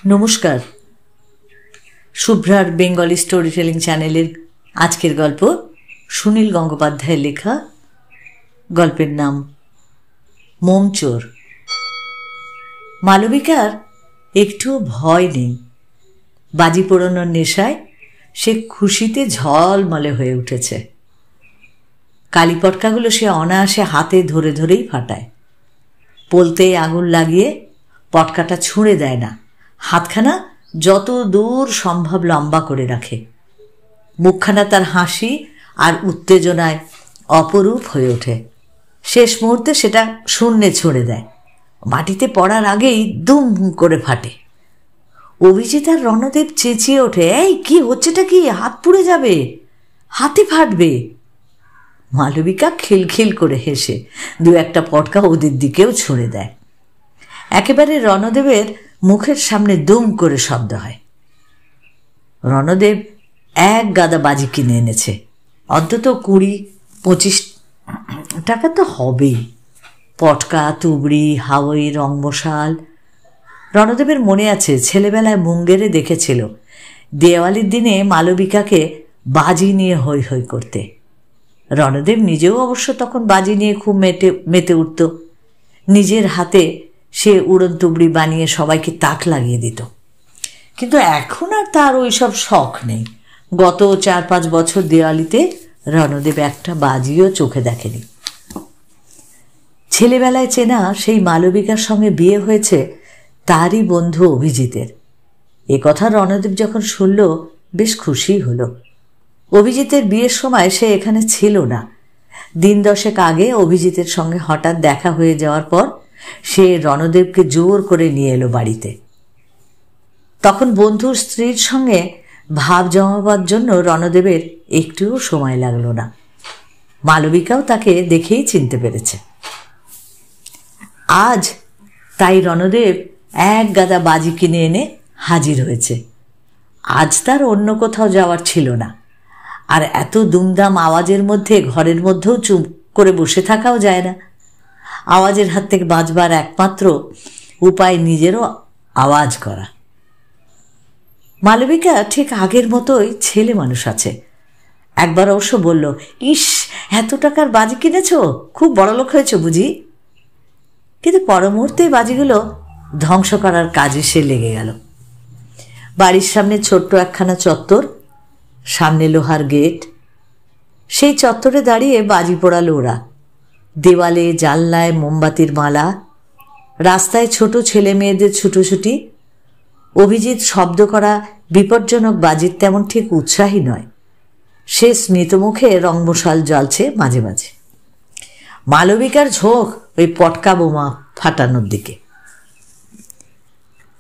নমস্কার, শুভ্রার Bengali story telling চ্যানেলের আজকের গল্প সুনীল গঙ্গোপাধ্যায়ের লেখা। গল্পের নাম মোমচোর। মালবিকার একটু ভয় নেই। বাজি পোড়ানোর নেশায় সে খুশিতে ঝলমলে হয়ে উঠেছে। কালীপটকাগুলো সে অনায়াসে হাতে ধরে ধরেই ফাটায়। পোলতে আগুন লাগিয়ে পটকাটা ছুঁড়ে দেয় না, হাতখানা যত দূর সম্ভব লম্বা করে রাখে। মুখখানা তার হাসি আর উত্তেজনায় অপরূপ হয়ে ওঠে। শেষ মুহূর্তে সেটা শূন্যে ছুঁড়ে দেয়। মাটিতে পড়ার আগেই দুম করে ফাটে। অভিজিৎ আর রণদেব চেঁচিয়ে ওঠে, এই কি হচ্ছেটা কি? হাত পুড়ে যাবে, হাতে ফাটবে। মালবিকা খিলখিল করে হেসে দু একটা পটকা ওদের দিকেও ছুঁড়ে দেয়। একেবারে রণদেবের মুখের সামনে দুম করে শব্দ হয়। রণদেব এক গাদা বাজি কিনে এনেছে, অন্তত 20-25 টাকা তো হবেই। পটকা, তুবড়ি, হাওয়াই, রংমশাল। রণদেবের মনে আছে ছেলেবেলায় মুঙ্গেরে দেখেছিল দেওয়ালির দিনে মালবিকাকে বাজি নিয়ে হৈ হৈ করতে। রণদেব নিজেও অবশ্য তখন বাজি নিয়ে খুব মেতে উঠত। নিজের হাতে সে উড়ন তুবড়ি বানিয়ে সবাইকে তাক লাগিয়ে দিত। কিন্তু এখন আর তার ওই সব শখ নেই। গত 4-5 বছর দেওয়ালিতে রণদেব একটা বাজিও চোখে দেখেনি। ছেলেবেলায় চেনা সেই মালবিকার সঙ্গে বিয়ে হয়েছে তারই বন্ধু অভিজিতের। এ কথা রণদেব যখন শুনল বেশ খুশি হলো। অভিজিতের বিয়ের সময় সে এখানে ছিল না। 10 দশেক আগে অভিজিতের সঙ্গে হঠাৎ দেখা হয়ে যাওয়ার পর সে রণদেবকে জোর করে নিয়ে এলো বাড়িতে। তখন বন্ধুর স্ত্রীর সঙ্গে ভাব জমাবার জন্য রণদেবের একটুও সময় লাগলো না। মালবিকাও তাকে দেখেই চিনতে পেরেছে। আজ তাই রণদেব এক গাদা বাজি কিনে এনে হাজির হয়েছে। আজ তার অন্য কোথাও যাওয়ার ছিল না। আর এত দুমদাম আওয়াজের মধ্যে ঘরের মধ্যেও চুপ করে বসে থাকাও যায় না। আওয়াজের হাত থেকে বাঁচবার একমাত্র উপায় নিজেরও আওয়াজ করা। মালবিকা ঠিক আগের মতোই ছেলে মানুষ আছে। একবার অবশ্য বলল, ইস, এত টাকার বাজি কিনেছ, খুব বড়লোক হয়েছ বুঝি। কিন্তু পর মুহূর্তে বাজিগুলো ধ্বংস করার কাজে সে লেগে গেল। বাড়ির সামনে ছোট্ট একখানা চত্বর, সামনে লোহার গেট। সেই চত্বরে দাঁড়িয়ে বাজি পোড়ালো ওরা। দেওয়ালে জানলায় মোমবাতির মালা, রাস্তায় ছোট ছেলে মেয়েদের ছুটোছুটি। অভিজিৎ শব্দ করা বিপজ্জনক বাজির তেমন ঠিক উৎসাহী নয়। সে স্মিতমুখে রংমশাল জ্বলছে মাঝে মাঝে। মালবিকার ঝোঁক ওই পটকা বোমা ফাটানোর দিকে।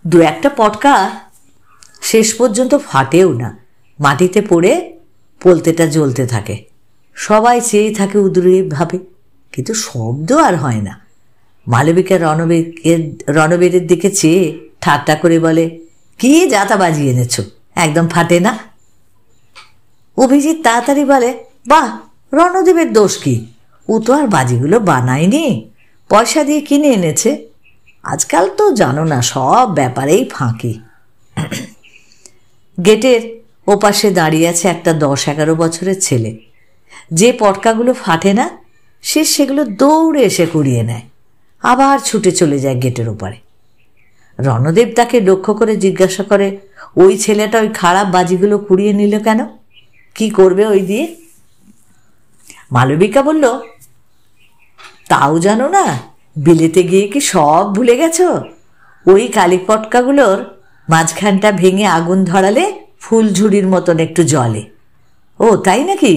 2-1 পটকা শেষ পর্যন্ত ফাটেও না, মাটিতে পড়ে পোলতেটা জ্বলতে থাকে। সবাই চেয়ে থাকে উদ্গ্রীবভাবে, কিন্তু শব্দ আর হয় না। মালবিকা রণবীরের দিকে চেয়ে ঠাট্টা করে বলে, কি যাতা বাজি এনেছ, একদম ফাটে না। অভিজিৎ তাড়াতাড়ি বলে, বাহ, রণদেবের দোষ কি? ও তো আর বাজিগুলো বানায়নি, পয়সা দিয়ে কিনে এনেছে। আজকাল তো জানো না, সব ব্যাপারেই ফাঁকি। গেটের ওপাশে দাঁড়িয়ে আছে একটা 10-11 বছরের ছেলে। যে পটকাগুলো ফাটে না সে সেগুলো দৌড়ে এসে কুড়িয়ে নেয়, আবার ছুটে চলে যায় গেটের ওপারে। রণদেব তাকে লক্ষ্য করে জিজ্ঞাসা করে, ওই ছেলেটা ওই খারাপ বাজিগুলো কুড়িয়ে নিল কেন? কি করবে ওই দিয়ে? মালবিকা বলল, তাও জানো না? বিলেতে গিয়ে কি সব ভুলে গেছ? ওই কালী পটকাগুলোর মাঝখানটা ভেঙে আগুন ধরালে ফুলঝুরির মতন একটু জ্বলে। ও তাই নাকি?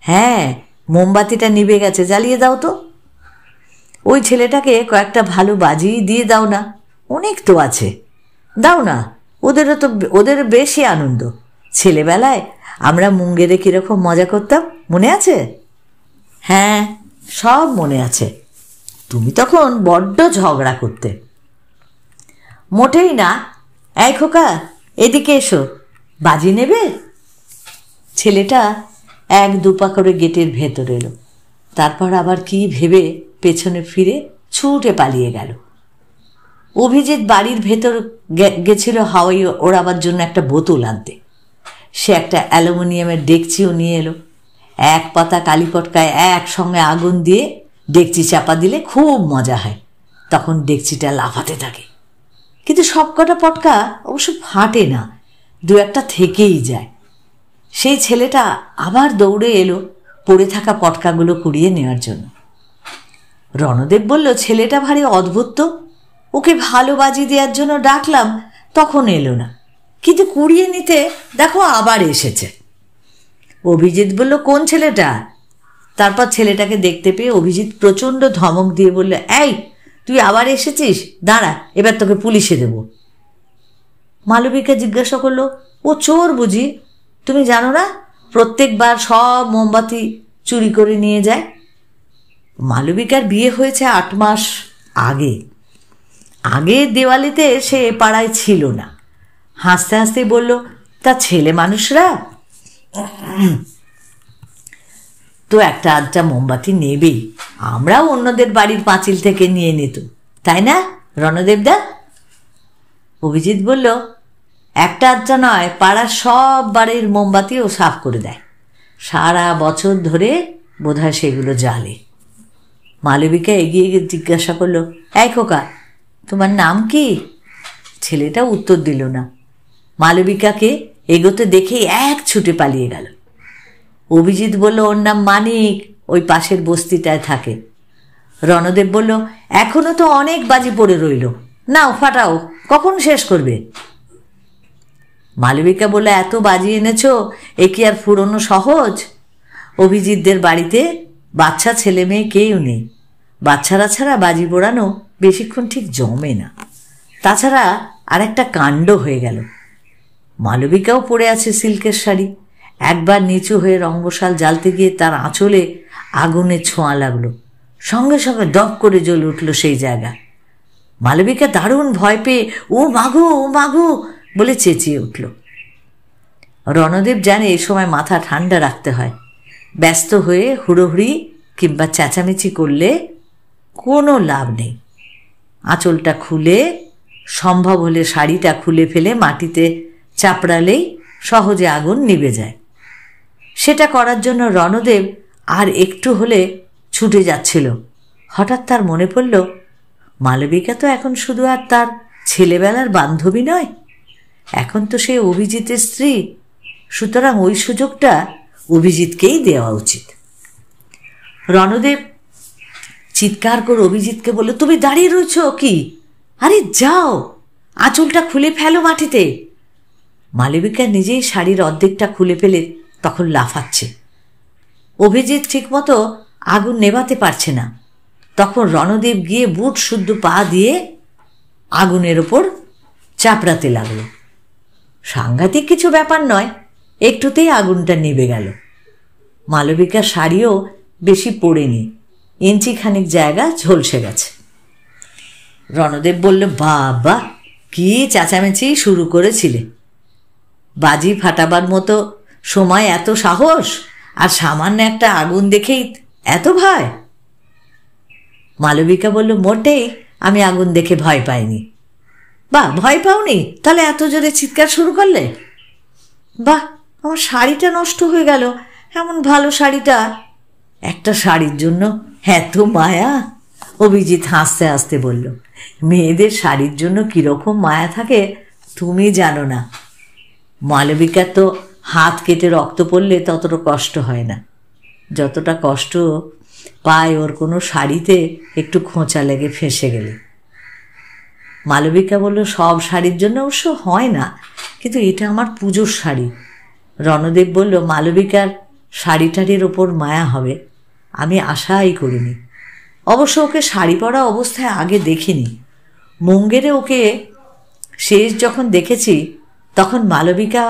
হ্যাঁ, মোমবাতিটা নিভে গেছে, জ্বালিয়ে দাও তো। ওই ছেলেটাকে কয়েকটা ভালো বাজি দিয়ে দাও না, অনেক তো আছে, দাও না। ওদেরও বেশি আনন্দ। ছেলেবেলায় আমরা মুঙ্গেরে কীরকম মজা করতাম, মনে আছে? হ্যাঁ, সব মনে আছে। তুমি তখন বড্ড ঝগড়া করতে। মোটেই না। এই খোকা, এদিকে এসো, বাজি নেবে? ছেলেটা 1-2 পা করে গেটের ভেতর এলো। তারপর আবার কি ভেবে পেছনে ফিরে ছুটে পালিয়ে গেল। অভিজিৎ বাড়ির ভেতর গেছিল হাওয়াই ওড়াবার জন্য একটা বোতল আনতে। সে একটা অ্যালুমিনিয়ামের ডেকচিও নিয়ে এলো। এক পাতা কালি পটকায় একসঙ্গে আগুন দিয়ে ডেকচি চাপা দিলে খুব মজা হয়। তখন ডেকচিটা লাফাতে থাকে, কিন্তু সবকটা পটকা অবশ্য ফাটে না, দু একটা থেকেই যায়। সেই ছেলেটা আবার দৌড়ে এলো পড়ে থাকা পটকাগুলো কুড়িয়ে নেওয়ার জন্য। রণদেব বলল, ছেলেটা ভারী অদ্ভুত তো, ওকে ভালো বাজি দেওয়ার জন্য ডাকলাম, তখন এলো না, কিন্তু কুড়িয়ে নিতে দেখো আবার এসেছে। অভিজিৎ বলল, কোন ছেলেটা? তারপর ছেলেটাকে দেখতে পেয়ে অভিজিৎ প্রচণ্ড ধমক দিয়ে বলল, এই তুই আবার এসেছিস, দাঁড়া, এবার তোকে পুলিশে দেব। মালবিকা জিজ্ঞাসা করলো, ও চোর বুঝি? তুমি জানো না প্রত্যেকবার সব মোমবাতি চুরি করে নিয়ে যায়? মালবিকার বিয়ে হয়েছে 8 মাস আগে। আগের দেওয়ালিতে সে পাড়ায় ছিল না। হাসতে হাসতে বলল, তা ছেলে মানুষরা তো একটা আধটা মোমবাতি নেবেই, আমরাও অন্যদের বাড়ির পাঁচিল থেকে নিয়ে নিত, তাই না রণদেবদা? অভিজিৎ বলল, একটা আধটা নয়, পাড়ার সব বাড়ির মোমবাতিও সাফ করে দেয়, সারা বছর ধরে বোধহয় সেগুলো জ্বালে। মালবিকা এগিয়ে গিয়ে জিজ্ঞাসা করলো, এই খোকা, তোমার নাম কি? ছেলেটা উত্তর দিল না। মালবিকাকে এগোতে দেখেই এক ছুটে পালিয়ে গেল। অভিজিৎ বলল, ওর নাম মানিক, ওই পাশের বস্তিটায় থাকে। রণদেব বলল, এখনো তো অনেক বাজি পড়ে রইল, নাও ফাটাও, কখন শেষ করবে? মালবিকা বলল, এত বাজি এনেছো, এ কি আর ফুরোনো সহজ? অভিজিৎদের বাড়িতে বাচ্চা ছেলে মেয়ে কেউ নেই, বাচ্চারা ছাড়া বাজি পোড়ানো বেশিক্ষণ ঠিক জমে না। তাছাড়া আর একটা কাণ্ড হয়ে গেল, মালবিকাও পরে আছে সিল্কের শাড়ি। একবার নিচু হয়ে রঙ্গশাল জ্বালতে গিয়ে তার আঁচলে আগুনের ছোঁয়া লাগলো, সঙ্গে সঙ্গে দপ করে জ্বলে উঠল সেই জায়গা। মালবিকা দারুণ ভয় পেয়ে ও মাগো, ও মাগো বলে চেঁচিয়ে উঠল। রণদেব জানে এই সময় মাথা ঠান্ডা রাখতে হয়, ব্যস্ত হয়ে হুড়োহুড়ি কিংবা চেঁচামেচি করলে কোনো লাভ নেই। আঁচলটা খুলে, সম্ভব হলে শাড়িটা খুলে ফেলে মাটিতে চাপড়ালেই সহজে আগুন নিভে যায়। সেটা করার জন্য রণদেব আর একটু হলে ছুটে যাচ্ছিল। হঠাৎ তার মনে পড়ল, মালবিকা তো এখন শুধু আর তার ছেলেবেলার বান্ধবী নয়, এখন তো সে অভিজিতের স্ত্রী, সুতরাং ওই সুযোগটা অভিজিৎকেই দেওয়া উচিত। রণদেব চিৎকার করে অভিজিৎকে বলল, তুমি দাঁড়িয়ে রয়েছ কি? আরে যাও, আঁচলটা খুলে ফেলো মাটিতে। মালবিকা নিজেই শাড়ির অর্ধেকটা খুলে ফেলে তখন লাফাচ্ছে। অভিজিৎ ঠিকমতো আগুন নেভাতে পারছে না। তখন রণদেব গিয়ে বুট শুদ্ধ পা দিয়ে আগুনের ওপর চাপড়াতে লাগলো। সাংঘাতিক কিছু ব্যাপার নয়, একটুতেই আগুনটা নিভে গেল। মালবিকার শাড়িও বেশি পড়েনি, ইঞ্চিখানিক জায়গা ঝলসে গেছে। রণদেব বলল, বাবা, কি চেঁচামেচি শুরু করেছিলে! বাজি ফাটাবার মতো সময় এত সাহস, আর সামান্য একটা আগুন দেখেই এত ভয়? মালবিকা বলল, মোটেই আমি আগুন দেখে ভয় পাইনি। বাহ, ভয় পাওনি? তাহলে এত জোরে চিৎকার শুরু করলে? বাহ, আমার শাড়িটা নষ্ট হয়ে গেল, এমন ভালো শাড়িটা। একটা শাড়ির জন্য এত মায়া? অভিজিৎ হাসতে হাসতে বলল, মেয়েদের শাড়ির জন্য কীরকম মায়া থাকে তুমি জানো না। মালবিকার তো হাত কেটে রক্ত পড়লে ততটা কষ্ট হয় না, যতটা কষ্ট পায় ওর কোনো শাড়িতে একটু খোঁচা লেগে ফেঁসে গেলে। মালবিকা বলল, সব শাড়ির জন্য অবশ্য হয় না, কিন্তু এটা আমার পুজোর শাড়ি। রণদেব বলল, মালবিকার শাড়িটারির ওপর মায়া হবে আমি আশাই করিনি। অবশ্য ওকে শাড়ি পরা অবস্থায় আগে দেখিনি। মুঙ্গেরে ওকে শেষ যখন দেখেছি তখন মালবিকা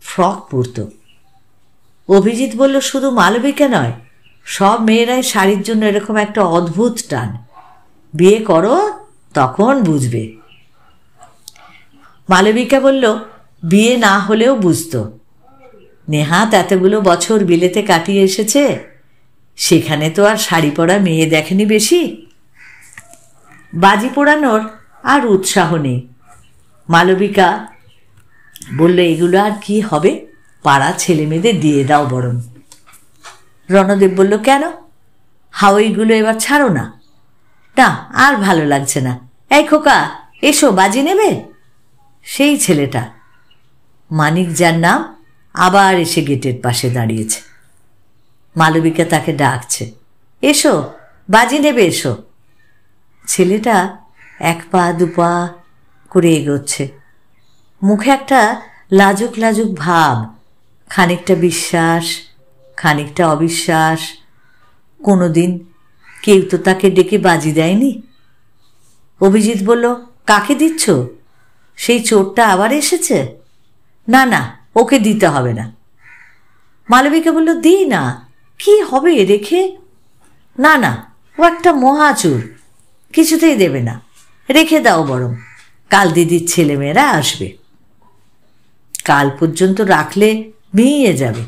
ফ্রক পরত। অভিজিৎ বলল, শুধু মালবিকা নয়, সব মেয়েরাই শাড়ির জন্য এরকম একটা অদ্ভুত টান। বিয়ে করো, তখন বুঝবে। মালবিকা বলল, বিয়ে না হলেও বুঝত। নেহাত এতগুলো বছর বিলেতে কাটিয়ে এসেছে, সেখানে তো আর শাড়ি পরা মেয়ে দেখেনি বেশি। বাজি পোড়ানোর আর উৎসাহ নেই। মালবিকা বলল, এগুলো আর কি হবে, পাড়া ছেলেমেয়েদের দিয়ে দাও বরং। রণদেব বলল, কেন, হাওয়াইগুলো এবার ছাড়ো না। না, আর ভালো লাগছে না। এই খোকা, এসো, বাজি নেবে। সেই ছেলেটা, মানিক যার নাম, আবার এসে গেটের পাশে দাঁড়িয়েছে। মালবিকা তাকে ডাকছে, এসো, বাজি নেবে, এসো। ছেলেটা এক পা দুপা করে এগোচ্ছে, মুখে একটা লাজুক লাজুক ভাব, খানিকটা বিশ্বাস, খানিকটা অবিশ্বাস। কোনোদিন কেউ তো তাকে ডেকে বাজি দেয়নি। অভিজিৎ বলল, কাকে দিচ্ছ? সেই চোরটা আবার এসেছে? না না, ওকে দিতে হবে না। মালবিকা বলল, দিই না, কি হবে রেখে? না না, ও একটা মহাচুর, কিছুতেই দেবে না, রেখে দাও বরং, কাল দিদির ছেলেমেয়েরা আসবে। কাল পর্যন্ত রাখলে ভেঙে যাবে,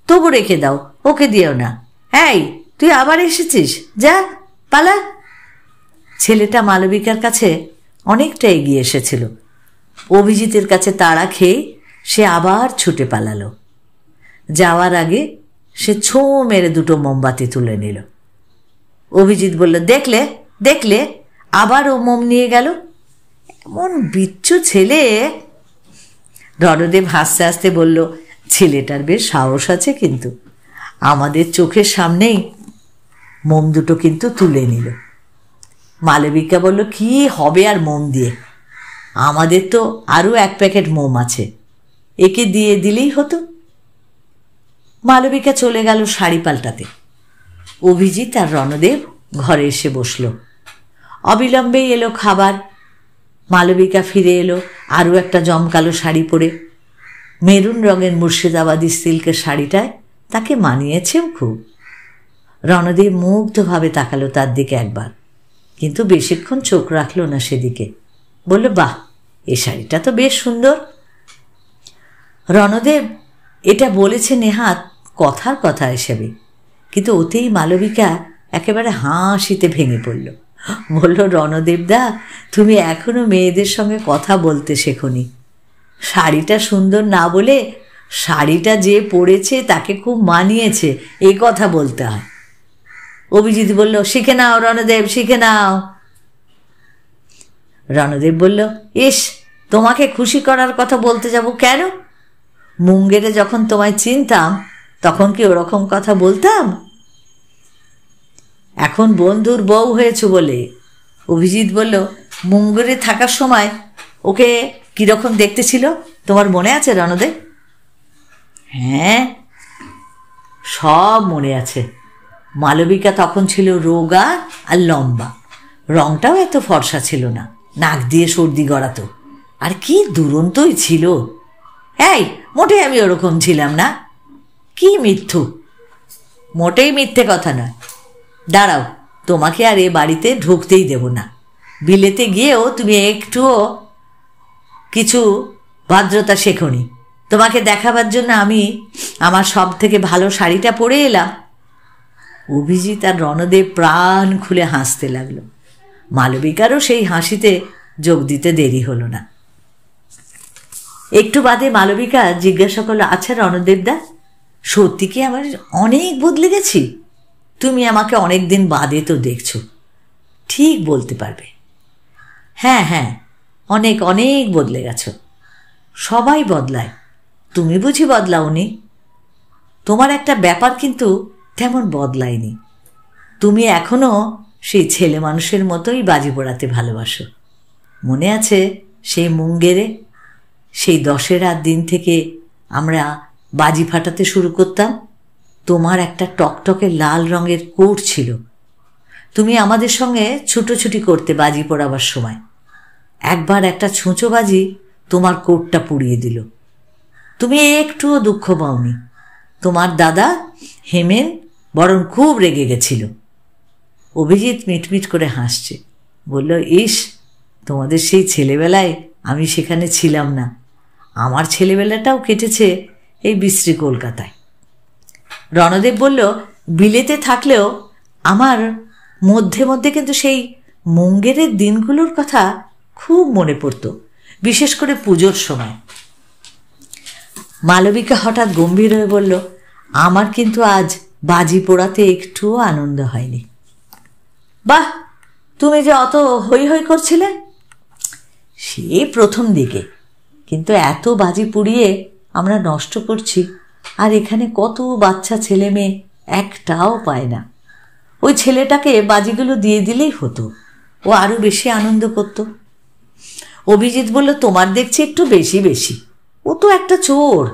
তবু রেখে দাও, ওকে দিও না। এই, তুই আবার এসেছিস, যা পালা। ছেলেটা মালবিকার কাছে অনেকটা এগিয়ে এসেছিল। অভিজিতের কাছে তাড়া খেয়ে সে আবার ছুটে পালালো। যাওয়ার আগে সে ছোঁ মেরে দুটো মোমবাতি তুলে নিল। অভিজিৎ বলল, দেখলে দেখলে, আবার ও মোম নিয়ে গেল, এমন বিচ্ছু ছেলে। রণদেব হাসতে হাসতে বলল, ছেলেটার বেশ সাহস আছে, কিন্তু আমাদের চোখের সামনেই মোম দুটো কিন্তু তুলে নিল। মালবিকা বলল, কি হবে আর মোম দিয়ে, আমাদের তো আরও এক প্যাকেট মোম আছে, একে দিয়ে দিলেই হতো। মালবিকা চলে গেল শাড়ি পাল্টাতে। অভিজিৎ আর রণদেব ঘরে এসে বসল। অবিলম্বেই এলো খাবার। মালবিকা ফিরে এলো আরও একটা জমকালো শাড়ি পরে। মেরুন রঙের মুর্শিদাবাদী সিল্কের শাড়িটায় তাকে মানিয়েছেও খুব। রণদেব মুগ্ধভাবে তাকালো তার দিকে একবার, কিন্তু বেশিক্ষণ চোখ রাখল না সেদিকে। বলল, বাহ, এ শাড়িটা তো বেশ সুন্দর। রণদেব এটা বলেছে নেহাত কথার কথা হিসেবে, কিন্তু ওতেই মালবিকা একেবারে হাসিতে ভেঙে পড়ল। বলল, রণদেবদা, তুমি এখনো মেয়েদের সঙ্গে কথা বলতে শেখোনি। শাড়িটা সুন্দর না বলে শাড়িটা যে পরেছে তাকে খুব মানিয়েছে, এই কথা বলতে হয়। অভিজিৎ বলল, শিখে নাও রণদেব, শিখে নাও। রণদেব বলল, ইস, তোমাকে খুশি করার কথা বলতে যাব কেন? মুঙ্গেরে যখন তোমায় চিনতাম তখন কি ওরকম কথা বলতাম? এখন বন্ধুর বউ হয়েছ বলে। অভিজিৎ বলল, মুঙ্গেরে থাকার সময় ওকে কীরকম দেখতে ছিল তোমার মনে আছে রণদেব? হ্যাঁ, সব মনে আছে। মালবিকা তখন ছিল রোগা আর লম্বা, রংটাও এত ফর্সা ছিল না, নাক দিয়ে সর্দি গড়াতো, আর কি দুরন্তই ছিল। এই, মোটেই আমি ওরকম ছিলাম না। কি মিথ্যু, মোটেই মিথ্যে কথা নয়। দাঁড়াও, তোমাকে আর এ বাড়িতে ঢুকতেই দেব না। বিলেতে গিয়েও তুমি একটুও কিছু ভদ্রতা শেখোনি। তোমাকে দেখাবার জন্য আমি আমার সব থেকে ভালো শাড়িটা পরে এলাম। অভিজিৎ আর রণদেব প্রাণ খুলে হাসতে লাগলো। মালবিকারও সেই হাসিতে যোগ দিতে দেরি হলো না। একটু বাদে মালবিকা জিজ্ঞাসা করলো, আচ্ছা রণদেবদা, সত্যি কি আমার অনেক বদলে গেছি? তুমি আমাকে অনেক দিন বাদে তো দেখছো, ঠিক বলতে পারবে? হ্যাঁ হ্যাঁ, অনেক অনেক বদলে গেছো। সবাই বদলায়, তুমি বুঝি বদলাওনি? তোমার একটা ব্যাপার কিন্তু তেমন বদলায়নি। তুমি এখনও সেই ছেলে মানুষের মতোই বাজি পোড়াতে ভালোবাসো। মনে আছে সেই মুঙ্গেরে, সেই দশেরার দিন থেকে আমরা বাজি ফাটাতে শুরু করতাম। তোমার একটা টকটকে লাল রঙের কোট ছিল। তুমি আমাদের সঙ্গে ছুটোছুটি করতে বাজি পোড়াবার সময়। একবার একটা ছুঁচো বাজি তোমার কোটটা পুড়িয়ে দিল। তুমি একটুও দুঃখ পাওনি। তোমার দাদা হেমেন বরং খুব রেগে গেছিল। অভিজিৎ মিটমিট করে হাসছে, বলল, ইস, তোমাদের সেই ছেলেবেলায় আমি সেখানে ছিলাম না। আমার ছেলেবেলাটাও কেটেছে এই বিশ্রী কলকাতায়। রণদেব বলল, বিলেতে থাকলেও আমার মধ্যে মধ্যে কিন্তু সেই মুঙ্গেরের দিনগুলোর কথা খুব মনে পড়ত, বিশেষ করে পুজোর সময়। মালবিকা হঠাৎ গম্ভীর হয়ে বলল, আমার কিন্তু আজ বাজি পোড়াতে একটুও আনন্দ হয়নি। বাহ, তুমি যে অত হৈ হৈ করছিলে। সে প্রথম দিকে, কিন্তু এত বাজি পুড়িয়ে আমরা নষ্ট করছি, আর এখানে কত বাচ্চা ছেলে মেয়ে একটাও পায় না। ওই ছেলেটাকে বাজিগুলো দিয়ে দিলেই হতো, ও আরো বেশি আনন্দ করত। অভিজিৎ বলল, তোমার দেখছি একটু বেশি বেশি, ও তো একটা চোর।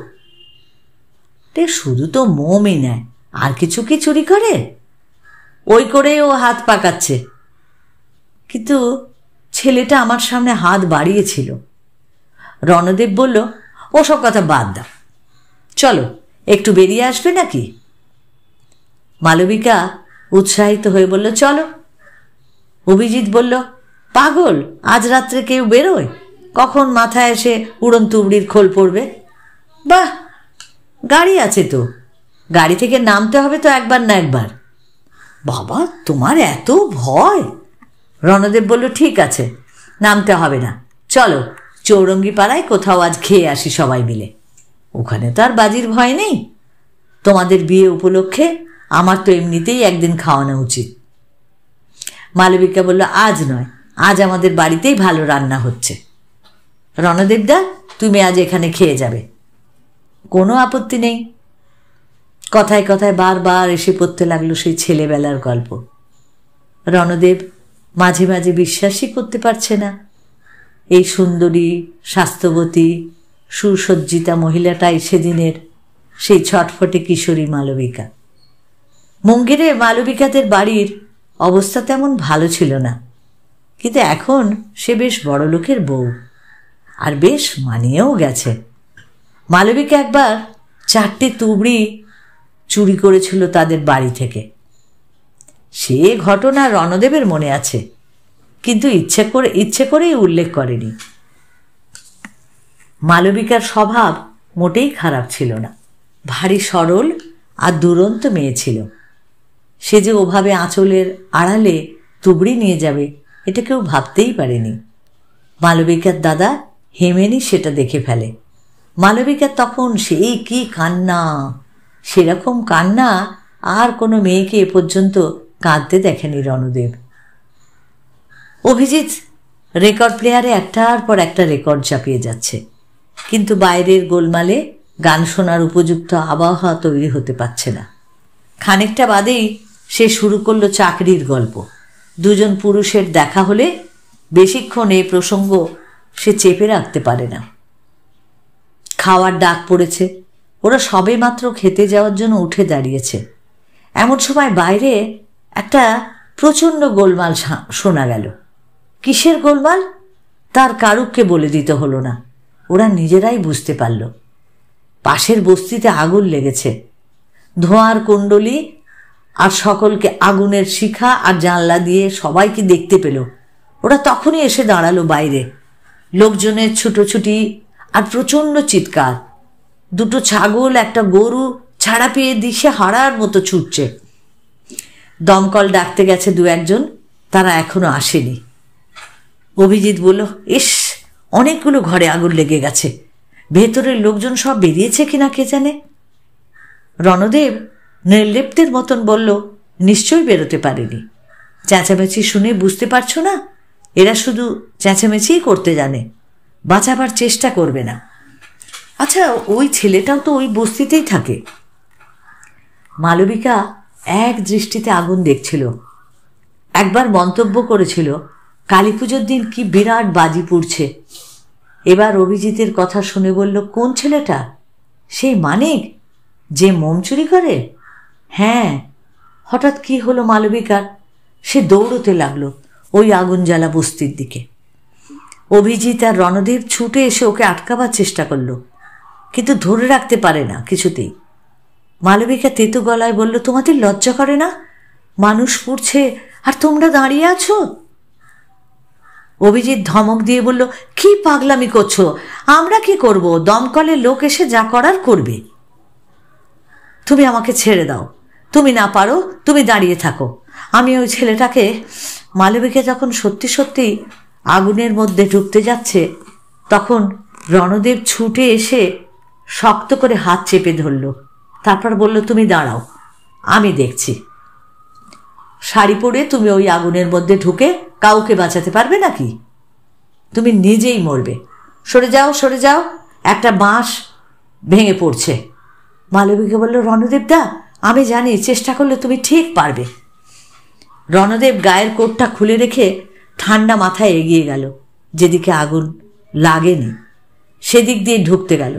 শুধু তো মোমই নেয়, আর কিছু কি চুরি করে? ওই করেই ও হাত পাকাচ্ছে। কিন্তু ছেলেটা আমার সামনে হাত বাড়িয়েছিল। রণদেব বলল, ওসব কথা বাদ দাও, চলো একটু বেরিয়ে আসবে নাকি? মালবিকা উৎসাহিত হয়ে বলল, চলো। অভিজিৎ বলল, পাগল, আজ রাত্রে কেউ বেরোয়? কখন মাথায় এসে উড়ন তুবড়ির খোল পড়বে? বাহ, গাড়ি আছে তো, গাড়ি থেকে নামতে হবে তো একবার না একবার। বাবা, তোমার এত ভয়? রণদেব বলল, ঠিক আছে, নামতে হবে না, চলো চৌরঙ্গি পাড়ায় কোথাও আজ খেয়ে আসি সবাই মিলে। ওখানে তো আর বাজির ভয় নেই। তোমাদের বিয়ে উপলক্ষে আমার তো এমনিতেই একদিন খাওয়ানো উচিত। মালবিকা বলল, আজ নয়, আজ আমাদের বাড়িতেই ভালো রান্না হচ্ছে। রণদেবদা, তুমি আজ এখানে খেয়ে যাবে। কোনো আপত্তি নেই। কথায় কথায় বারবার এসে পড়তে লাগলো সেই ছেলেবেলার গল্প। রণদেব মাঝে মাঝে বিশ্বাসই করতে পারছে না এই সুন্দরী, স্বাস্থ্যবতী, সুসজ্জিতা মহিলাটাই সেদিনের সেই ছটফটে কিশোরী মালবিকা। মুঙ্গেরে মালবিকাদের বাড়ির অবস্থা তেমন ভালো ছিল না, কিন্তু এখন সে বেশ বড়লোকের বউ, আর বেশ মানিয়েও গেছে। মালবিকা একবার 4টে তুবড়ি চুরি করেছিল তাদের বাড়ি থেকে। সে ঘটনা রণদেবের মনে আছে, কিন্তু ইচ্ছে করেই উল্লেখ করেনি। মালবিকার স্বভাব মোটেই খারাপ ছিল না, ভারী সরল আর দুরন্ত মেয়ে ছিল। সে যে ওভাবে আঁচলের আড়ালে তুবড়ি নিয়ে যাবে এটা কেউ ভাবতেই পারেনি। মালবিকার দাদা হেমেনি সেটা দেখে ফেলে। মালবিকার তখন সেই কি কান্না! সেরকম কান্না আর কোনো মেয়েকে এ পর্যন্ত কাঁদতে দেখেনি রণদেব। অভিজিৎ রেকর্ড প্লেয়ারে একটার পর একটা রেকর্ড চাপিয়ে যাচ্ছে, কিন্তু বাইরের গোলমালে গান শোনার উপযুক্ত আবহাওয়া তৈরি হতে পারছে না। খানিকটা বাদেই সে শুরু করলো চাকরির গল্প। দুজন পুরুষের দেখা হলে বেশিক্ষণ এই প্রসঙ্গ সে চেপে রাখতে পারে না। খাওয়ার ডাক পড়েছে, ওরা সবে মাত্র খেতে যাওয়ার জন্য উঠে দাঁড়িয়েছে। এমন সময় বাইরে একটা প্রচণ্ড গোলমাল শোনা গেল। কিসের গোলমাল তার কারুককে বলে দিতে হলো না, ওরা নিজেরাই বুঝতে পারল। পাশের বস্তিতে আগুন লেগেছে। ধোঁয়ার কুণ্ডলি আর সকলকে আগুনের শিখা আর জানলা দিয়ে সবাইকে দেখতে পেল। ওরা তখনই এসে দাঁড়ালো বাইরে। লোকজনের ছুটোছুটি আর প্রচণ্ড চিৎকার। 2টো ছাগল, একটা গরু ছাড়া পেয়ে দিশে হারার মতো ছুটছে। দমকল ডাকতে গেছে 2-1 জন, তারা এখনো আসেনি। অভিজিৎ বলল, ইস, অনেকগুলো ঘরে আগুন লেগে গেছে, ভেতরের লোকজন সব বেরিয়েছে কিনা কে জানে। রণদেব নির্লিপ্তের মতন বলল, নিশ্চয়ই বেরোতে পারেনি। চেঁচামেচি শুনে বুঝতে পারছো না, এরা শুধু চেঁচামেচিই করতে জানে, বাঁচাবার চেষ্টা করবে না। আচ্ছা, ওই ছেলেটাও তো ওই বস্তিতেই থাকে। মালবিকা এক দৃষ্টিতে আগুন দেখছিল। একবার মন্তব্য করেছিল, কালী পুজোর দিন কি বিরাট বাজি পুড়ছে। এবার অভিজিতের কথা শুনে বলল, কোন ছেলেটা? সেই মানিক যে মোম চুরি করে? হ্যাঁ। হঠাৎ কি হলো মালবিকার? সে দৌড়তে লাগলো ওই আগুন জ্বালা বস্তির দিকে। অভিজিৎ আর রণদেব ছুটে এসে ওকে আটকাবার চেষ্টা করলো, কিন্তু ধরে রাখতে পারে না কিছুতেই। মালবিকা তেতো গলায় বলল, তোমাদের লজ্জা করে না? মানুষ পুড়ছে আর তোমরা দাঁড়িয়ে আছো। অভিজিৎ ধমক দিয়ে বলল, কি পাগলামি করছো? আমরা কি করব? দমকলের লোক এসে যা করার করবে। তুমি আমাকে ছেড়ে দাও, তুমি না পারো তুমি দাঁড়িয়ে থাকো। আমি ওই ছেলেটাকে। মালবিকা যখন সত্যি সত্যি আগুনের মধ্যে ঢুকতে যাচ্ছে, তখন রণদেব ছুটে এসে শক্ত করে হাত চেপে ধরল। তারপর বলল, তুমি দাঁড়াও, আমি দেখছি। শাড়ি পরে তুমি ওই আগুনের মধ্যে ঢুকে কাউকে বাঁচাতে পারবে নাকি? তুমি নিজেই মরবে। সরে যাও, সরে যাও, একটা বাঁশ ভেঙে পড়ছে। মালবিকা বলল, রণদেবদা, আমি জানি, চেষ্টা করলে তুমি ঠিক পারবে। রণদেব গায়ের কোটটা খুলে রেখে ঠান্ডা মাথায় এগিয়ে গেল। যেদিকে আগুন লাগেনি সেদিক দিয়ে ঢুকতে গেল।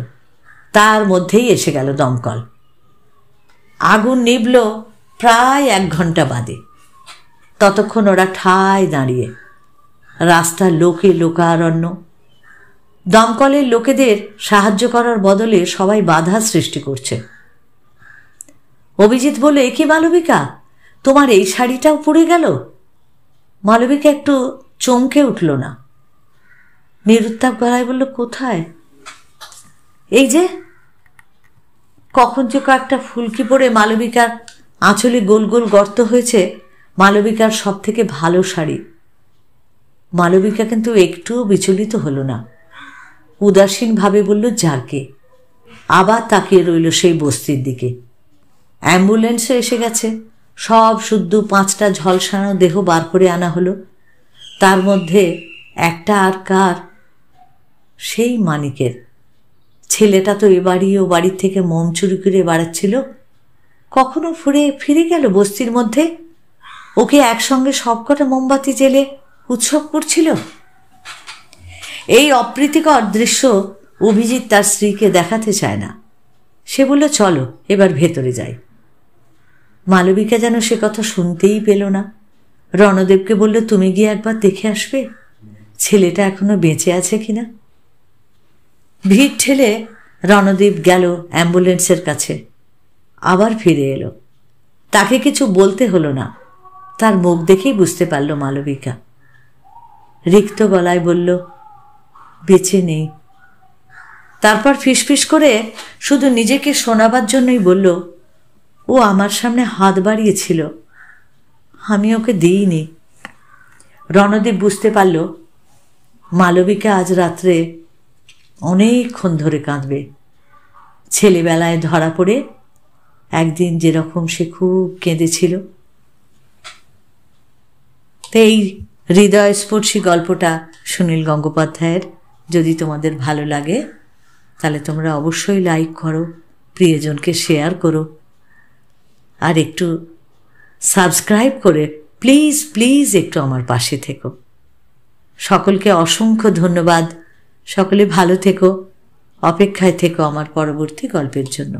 তার মধ্যেই এসে গেল দমকল। আগুন নিভল প্রায় 1 ঘন্টা বাদে। ততক্ষণ ওরা ঠায় দাঁড়িয়ে, রাস্তার লোকে লোকারণ্য। দমকলের লোকেদের সাহায্য করার বদলে সবাই বাধা সৃষ্টি করছে। অভিজিৎ বলে, কি মালবিকা, তোমার এই শাড়িটাও পুড়ে গেল? মালবিকা একটু চমকে উঠল না, নিরুত্তাপ গলায় বলল, কোথায়? এই যে। কখন যে কয়েকটা ফুলকি পড়ে মালবিকার আঁচলে গোল গোল গর্ত হয়েছে। মালবিকার সব থেকে ভালো শাড়ি। মালবিকা কিন্তু একটুও বিচলিত হলো না, উদাসীনভাবে বলল, যাকে। আবার তাকিয়ে রইল সেই বস্তির দিকে। অ্যাম্বুলেন্সে এসে গেছে। সব শুদ্ধ 5টা ঝলসানো দেহ বার করে আনা হলো। তার মধ্যে একটা আর কার? সেই মানিকের। ছেলেটা তো এবারই ও বাড়ির থেকে মোম চুরি করে বাড়াচ্ছিল। কখনো ফিরে গেল বস্তির মধ্যে? ওকে একসঙ্গে সবকটা মোমবাতি জেলে উৎসব করছিল। এই অপ্রীতিকর দৃশ্য অভিজিৎ তার স্ত্রীকে দেখাতে চায় না। সে বলল, চলো এবার ভেতরে যাই। মালবিকা যেন সে কথা শুনতেই পেল না। রণদেবকে বলল, তুমি গিয়ে একবার দেখে আসবে ছেলেটা এখনো বেঁচে আছে কিনা। ভিড় ঠেলে রণদেব গেল অ্যাম্বুলেন্সের কাছে। আবার ফিরে এলো। তাকে কিছু বলতে হলো না, তার মুখ দেখেই বুঝতে পারল মালবিকা। রিক্ত গলায় বলল, বেঁচে নেই। তারপর ফিসফিস করে শুধু নিজেকে শোনাবার জন্যই বলল, ও আমার সামনে হাত বাড়িয়েছিল, আমি ওকে দিইনি। রণদেব বুঝতে পারল মালবিকা আজ রাত্রে অনেকক্ষণ ধরে কাঁদবে। ছেলেবেলায় ধরা পড়ে একদিন যেরকম সে খুব কেঁদেছিল। তো এই হৃদয়স্পর্শী গল্পটা সুনীল গঙ্গোপাধ্যায়ের যদি তোমাদের ভালো লাগে তাহলে তোমরা অবশ্যই লাইক করো, প্রিয়জনকে শেয়ার করো, আর একটু সাবস্ক্রাইব করে প্লিজ প্লিজ একটু আমার পাশে থেকো। সকলকে অসংখ্য ধন্যবাদ। সকলে ভালো থেকো, অপেক্ষায় থেকো আমার পরবর্তী গল্পের জন্য।